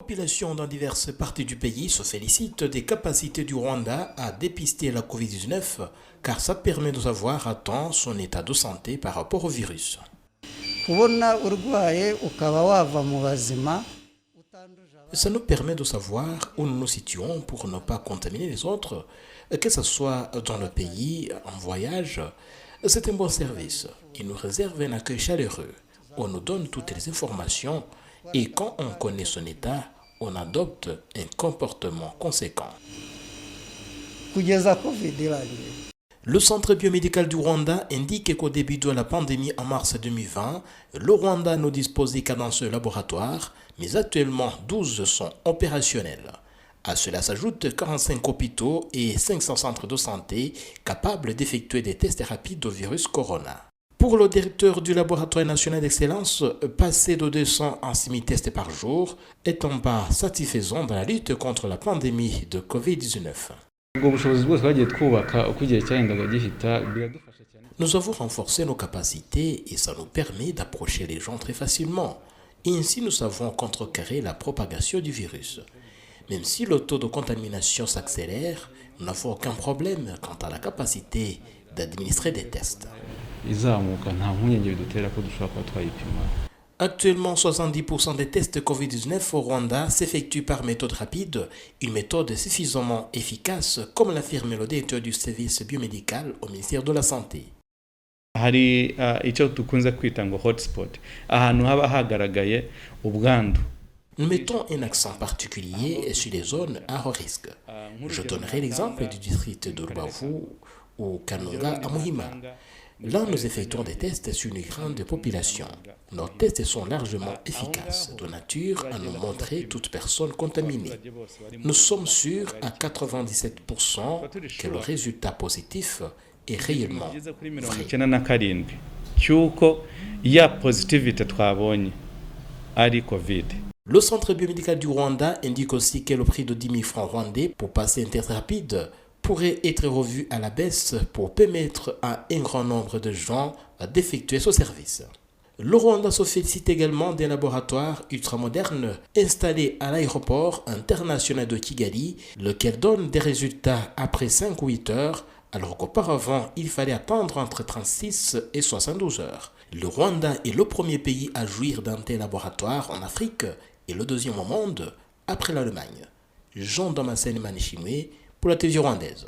La population dans diverses parties du pays se félicite des capacités du Rwanda à dépister la Covid-19 car ça permet de savoir à temps son état de santé par rapport au virus. Ça nous permet de savoir où nous nous situons pour ne pas contaminer les autres, que ce soit dans le pays, en voyage. C'est un bon service. Il nous réserve un accueil chaleureux. On nous donne toutes les informations et quand on connaît son état, on adopte un comportement conséquent. Le centre biomédical du Rwanda indique qu'au début de la pandémie en mars 2020, le Rwanda ne disposait qu'à d'un seul laboratoire, mais actuellement 12 sont opérationnels. À cela s'ajoutent 45 hôpitaux et 500 centres de santé capables d'effectuer des tests rapides au virus corona. Pour le directeur du laboratoire national d'excellence, passer de 200 à 6000 tests par jour est un pas satisfaisant dans la lutte contre la pandémie de Covid-19. Nous avons renforcé nos capacités et ça nous permet d'approcher les gens très facilement. Et ainsi, nous savons contrecarrer la propagation du virus. Même si le taux de contamination s'accélère, nous n'avons aucun problème quant à la capacité d'administrer des tests. Actuellement, 70% des tests Covid-19 au Rwanda s'effectuent par méthode rapide, une méthode suffisamment efficace, comme l'affirme le directeur du service biomédical au ministère de la Santé. Nous mettons un accent particulier sur les zones à haut risque. Je donnerai l'exemple du district de Rubavu ou Kanunga à Muhima. Là, nous effectuons des tests sur une grande population. Nos tests sont largement efficaces, de nature à nous montrer toute personne contaminée. Nous sommes sûrs à 97% que le résultat positif est réellement vrai. Le centre biomédical du Rwanda indique aussi que le prix de 10 000 francs rwandais pour passer un test rapide pourrait être revu à la baisse pour permettre à un grand nombre de gens d'effectuer ce service. Le Rwanda se félicite également des laboratoires ultramodernes installés à l'aéroport international de Kigali, lequel donne des résultats après 5 ou 8 heures, alors qu'auparavant il fallait attendre entre 36 et 72 heures. Le Rwanda est le premier pays à jouir d'un tel laboratoire en Afrique et le deuxième au monde après l'Allemagne. Jean Damascène Manichimwe pour la télévision rwandaise.